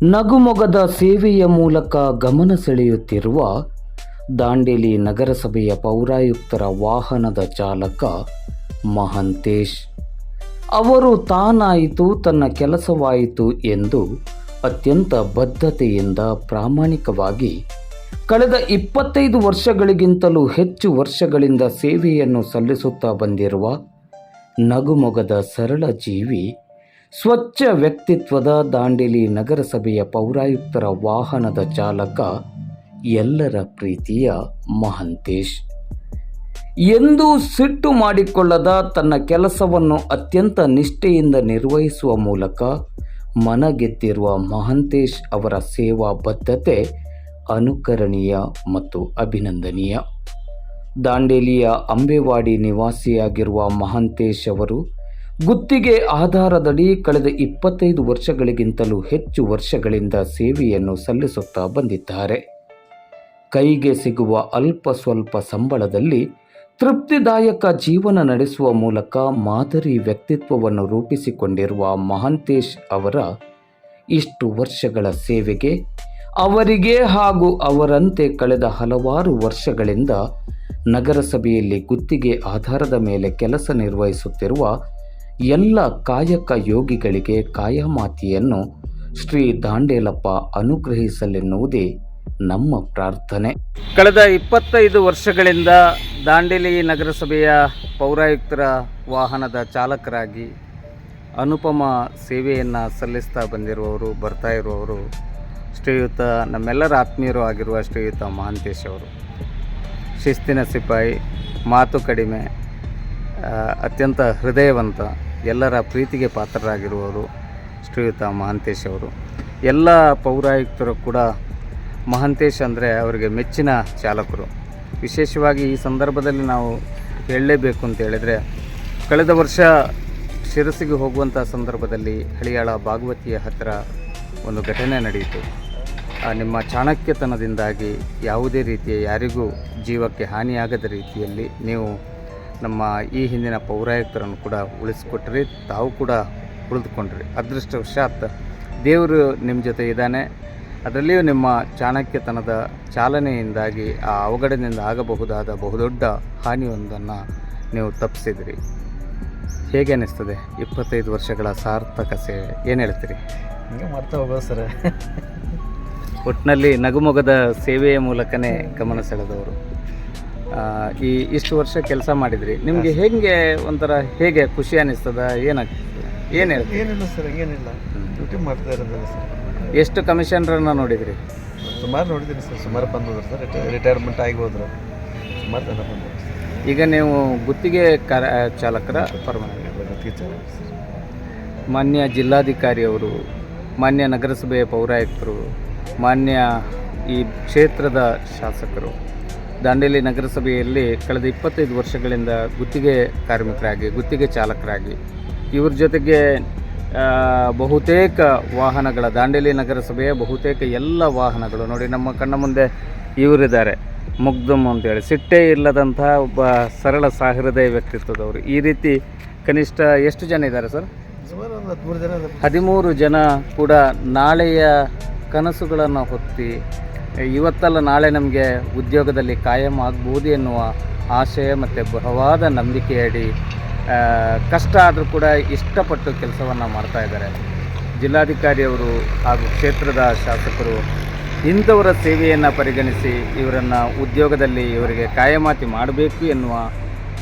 ನಗುಮೊಗದ ಸೇವೆಯ ಮೂಲಕ ಗಮನ ಸೆಳೆಯುತ್ತಿರುವ ದಾಂಡೇಲಿ ನಗರಸಭೆಯ ಪೌರಾಯುಕ್ತರ ವಾಹನದ ಚಾಲಕ ಮಹಾಂತೇಶ್ ಅವರು ತಾನಾಯಿತು ತನ್ನ ಕೆಲಸವಾಯಿತು ಎಂದು ಅತ್ಯಂತ ಬದ್ಧತೆಯಿಂದ ಪ್ರಾಮಾಣಿಕವಾಗಿ ಕಳೆದ 25 ವರ್ಷಗಳಿಗಿಂತಲೂ ಹೆಚ್ಚು ವರ್ಷಗಳಿಂದ ಸೇವೆಯನ್ನು ಸಲ್ಲಿಸುತ್ತಾ ಬಂದಿರುವ ನಗುಮೊಗದ ಸರಳ ಜೀವಿ, ಸ್ವಚ್ಛ ವ್ಯಕ್ತಿತ್ವದ ದಾಂಡೇಲಿ ನಗರಸಭೆಯ ಪೌರಾಯುಕ್ತರ ವಾಹನದ ಚಾಲಕ, ಎಲ್ಲರ ಪ್ರೀತಿಯ ಮಹಾಂತೇಶ್ ಎಂದೂ ಸಿಟ್ಟು ಮಾಡಿಕೊಳ್ಳದ ತನ್ನ ಕೆಲಸವನ್ನು ಅತ್ಯಂತ ನಿಷ್ಠೆಯಿಂದ ನಿರ್ವಹಿಸುವ ಮೂಲಕ ಮನಗೆದ್ದಿರುವ ಮಹಾಂತೇಶ್ ಅವರ ಸೇವಾ ಬದ್ಧತೆ ಅನುಕರಣೀಯ ಮತ್ತು ಅಭಿನಂದನೀಯ. ದಾಂಡೇಲಿಯ ಅಂಬೇವಾಡಿ ನಿವಾಸಿಯಾಗಿರುವ ಮಹಾಂತೇಶ್ ಅವರು ಗುತ್ತಿಗೆ ಆಧಾರದಡಿ ಕಳೆದ 25 ವರ್ಷಗಳಿಗಿಂತಲೂ ಹೆಚ್ಚು ವರ್ಷಗಳಿಂದ ಸೇವೆಯನ್ನು ಸಲ್ಲಿಸುತ್ತಾ ಬಂದಿದ್ದಾರೆ. ಕೈಗೆ ಸಿಗುವ ಅಲ್ಪ ಸ್ವಲ್ಪ ಸಂಬಳದಲ್ಲಿ ತೃಪ್ತಿದಾಯಕ ಜೀವನ ನಡೆಸುವ ಮೂಲಕ ಮಾದರಿ ವ್ಯಕ್ತಿತ್ವವನ್ನು ರೂಪಿಸಿಕೊಂಡಿರುವ ಮಹಾಂತೇಶ್ ಅವರ ಇಷ್ಟು ವರ್ಷಗಳ ಸೇವೆಗೆ, ಅವರಿಗೆ ಹಾಗೂ ಅವರಂತೆ ಕಳೆದ ಹಲವಾರು ವರ್ಷಗಳಿಂದ ನಗರಸಭೆಯಲ್ಲಿ ಗುತ್ತಿಗೆ ಆಧಾರದ ಮೇಲೆ ಕೆಲಸ ನಿರ್ವಹಿಸುತ್ತಿರುವ ಎಲ್ಲ ಕಾಯಕ ಯೋಗಿಗಳಿಗೆ ಕಾಯಮಾತಿಯನ್ನು ಶ್ರೀ ದಾಂಡೇಲಪ್ಪ ಅನುಗ್ರಹಿಸಲೆನ್ನುವುದೇ ನಮ್ಮ ಪ್ರಾರ್ಥನೆ. ಕಳೆದ 25 ವರ್ಷಗಳಿಂದ ದಾಂಡೇಲಿ ನಗರಸಭೆಯ ಪೌರಾಯುಕ್ತರ ವಾಹನದ ಚಾಲಕರಾಗಿ ಅನುಪಮ ಸೇವೆಯನ್ನು ಸಲ್ಲಿಸ್ತಾ ಬಂದಿರುವವರು, ಬರ್ತಾ ಇರುವವರು ಶ್ರೀಯುತ ನಮ್ಮೆಲ್ಲರ ಆತ್ಮೀಯರು ಆಗಿರುವ ಶ್ರೀಯುತ ಮಹಾಂತೇಶ್ ಅವರು. ಶಿಸ್ತಿನ ಸಿಪಾಯಿ, ಮಾತು ಕಡಿಮೆ, ಅತ್ಯಂತ ಹೃದಯವಂತ, ಎಲ್ಲರ ಪ್ರೀತಿಗೆ ಪಾತ್ರರಾಗಿರುವವರು ಶ್ರೀಯುತ ಮಹಾಂತೇಶ್ ಅವರು. ಎಲ್ಲ ಪೌರಾಯುಕ್ತರು ಕೂಡ ಮಹಾಂತೇಶ್ ಅಂದರೆ ಅವರಿಗೆ ಮೆಚ್ಚಿನ ಚಾಲಕರು. ವಿಶೇಷವಾಗಿ ಈ ಸಂದರ್ಭದಲ್ಲಿ ನಾವು ಹೇಳಲೇಬೇಕು ಅಂತ ಹೇಳಿದರೆ, ಕಳೆದ ವರ್ಷ ಶಿರಸಿಗೆ ಹೋಗುವಂಥ ಸಂದರ್ಭದಲ್ಲಿ ಹಳಿಯಾಳ ಭಾಗವತಿಯ ಹತ್ತಿರ ಒಂದು ಘಟನೆ ನಡೆಯಿತು. ನಿಮ್ಮ ಚಾಣಕ್ಯತನದಿಂದಾಗಿ ಯಾವುದೇ ರೀತಿಯ ಯಾರಿಗೂ ಜೀವಕ್ಕೆ ಹಾನಿಯಾಗದ ರೀತಿಯಲ್ಲಿ ನೀವು ನಮ್ಮ ಈ ಹಿಂದಿನ ಪೌರಾಯುಕ್ತರನ್ನು ಕೂಡ ಉಳಿಸಿಕೊಟ್ರಿ, ತಾವು ಕೂಡ ಉಳಿದುಕೊಂಡ್ರಿ. ಅದೃಷ್ಟವಶಾತ್ ದೇವರು ನಿಮ್ಮ ಜೊತೆ ಇದ್ದಾನೆ. ಅದರಲ್ಲಿಯೂ ನಿಮ್ಮ ಚಾಣಕ್ಯತನದ ಚಾಲನೆಯಿಂದಾಗಿ ಆ ಅವಘಡದಿಂದ ಆಗಬಹುದಾದ ಬಹುದೊಡ್ಡ ಹಾನಿಯೊಂದನ್ನು ನೀವು ತಪ್ಪಿಸಿದ್ರಿ. ಹೇಗೆ ಅನ್ನಿಸ್ತದೆ 25 ವರ್ಷಗಳ ಸಾರ್ಥಕ ಸೇವೆ? ಏನು ಹೇಳ್ತೀರಿ? ಹಿಂಗೆ ಮಾಡ್ತಾ ಹೋಗೋದು ಸರ್. ಒಟ್ಟಿನಲ್ಲಿ ನಗುಮೊಗದ ಸೇವೆಯ ಮೂಲಕನೇ ಗಮನ ಸೆಳೆದವರು. ಇಷ್ಟು ವರ್ಷ ಕೆಲಸ ಮಾಡಿದ್ರಿ, ನಿಮಗೆ ಹೇಗೆ ಒಂಥರ ಹೇಗೆ ಖುಷಿ ಅನ್ನಿಸ್ತದ? ಏನು ಹೇಳ್ತೀರಿ? ಏನಿಲ್ಲ ಸರ್, ಹಂಗೇನಿಲ್ಲ, ಡ್ಯೂಟಿ ಮಾಡ್ತಾ ಇರೋದಿಲ್ಲ ಸರ್. ಎಷ್ಟು ಕಮಿಷನರನ್ನು ನೋಡಿದ್ರಿ? ಸುಮಾರು ನೋಡಿದ್ದೀನಿ ಸರ್, ಸುಮಾರು ಬಂದೋದ್ರು ಸರ್. ರಿಟೈರ್ಮೆಂಟ್ ಆಗಿ ಹೋದ್ರು, ಸುಮಾರು ಜನ ಬಂದರು. ಈಗ ನೀವು ಗುತ್ತಿಗೆ ಚಾಲಕರ ಪರ್ಮನೆಂಟ್? ಗುತ್ತಿಗೆ ಚಾಲಕ ಸರ್. ಮಾನ್ಯ ಜಿಲ್ಲಾಧಿಕಾರಿಯವರು, ಮಾನ್ಯ ನಗರಸಭೆಯ ಪೌರಾಯುಕ್ತರು, ಮಾನ್ಯ ಈ ಕ್ಷೇತ್ರದ ಶಾಸಕರು, ದಾಂಡೇಲಿ ನಗರಸಭೆಯಲ್ಲಿ ಕಳೆದ 25 ವರ್ಷಗಳಿಂದ ಗುತ್ತಿಗೆ ಕಾರ್ಮಿಕರಾಗಿ, ಗುತ್ತಿಗೆ ಚಾಲಕರಾಗಿ, ಇವ್ರ ಜೊತೆಗೆ ಬಹುತೇಕ ವಾಹನಗಳ, ದಾಂಡೇಲಿ ನಗರಸಭೆಯ ಬಹುತೇಕ ಎಲ್ಲ ವಾಹನಗಳು ನೋಡಿ, ನಮ್ಮ ಕಣ್ಣ ಮುಂದೆ ಇವರಿದ್ದಾರೆ. ಮುಗ್ಧಮ್ ಅಂತೇಳಿ ಸಿಟ್ಟೇ ಇಲ್ಲದಂಥ ಒಬ್ಬ ಸರಳ ಸಹೃದಯ ವ್ಯಕ್ತಿತ್ವದವರು. ಈ ರೀತಿ ಕನಿಷ್ಠ ಎಷ್ಟು ಜನ ಇದ್ದಾರೆ ಸರ್? ಸುಮಾರು ಒಂದು 13 ಜನ. 13 ಜನ ಕೂಡ ನಾಳೆಯ ಕನಸುಗಳನ್ನು ಹೊತ್ತಿ, ಇವತ್ತಲ್ಲ ನಾಳೆ ನಮಗೆ ಉದ್ಯೋಗದಲ್ಲಿ ಕಾಯಂ ಆಗ್ಬೋದು ಎನ್ನುವ ಆಶಯ ಮತ್ತು ಬಲವಾದ ನಂಬಿಕೆಯಡಿ ಕಷ್ಟ ಆದರೂ ಕೂಡ ಇಷ್ಟಪಟ್ಟು ಕೆಲಸವನ್ನು ಮಾಡ್ತಾ ಇದ್ದಾರೆ. ಜಿಲ್ಲಾಧಿಕಾರಿಯವರು ಹಾಗೂ ಕ್ಷೇತ್ರದ ಶಾಸಕರು ಇಂಥವರ ಸೇವೆಯನ್ನು ಪರಿಗಣಿಸಿ ಇವರನ್ನು ಉದ್ಯೋಗದಲ್ಲಿ ಇವರಿಗೆ ಕಾಯಮಾತಿ ಮಾಡಬೇಕು ಎನ್ನುವ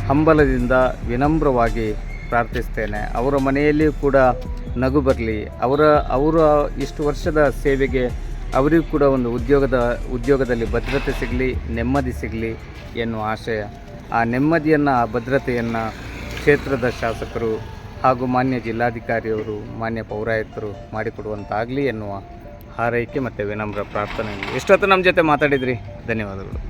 ಹಂಬಲದಿಂದ ವಿನಮ್ರವಾಗಿ ಪ್ರಾರ್ಥಿಸ್ತೇನೆ. ಅವರ ಮನೆಯಲ್ಲಿಯೂ ಕೂಡ ನಗು ಬರಲಿ, ಅವರ ಇಷ್ಟು ವರ್ಷದ ಸೇವೆಗೆ ಅವರಿಗೂ ಕೂಡ ಒಂದು ಉದ್ಯೋಗದಲ್ಲಿ ಭದ್ರತೆ ಸಿಗಲಿ, ನೆಮ್ಮದಿ ಸಿಗಲಿ ಎನ್ನುವ ಆಶಯ. ಆ ನೆಮ್ಮದಿಯನ್ನು, ಆ ಭದ್ರತೆಯನ್ನು ಕ್ಷೇತ್ರದ ಶಾಸಕರು ಹಾಗೂ ಮಾನ್ಯ ಜಿಲ್ಲಾಧಿಕಾರಿಯವರು, ಮಾನ್ಯ ಪೌರಾಯುಕ್ತರು ಮಾಡಿಕೊಡುವಂತಾಗಲಿ ಎನ್ನುವ ಹಾರೈಕೆ ಮತ್ತು ವಿನಮ್ರ ಪ್ರಾರ್ಥನೆ. ಎಷ್ಟೊತ್ತು ನಮ್ಮ ಜೊತೆ ಮಾತಾಡಿದ್ರಿ, ಧನ್ಯವಾದಗಳು.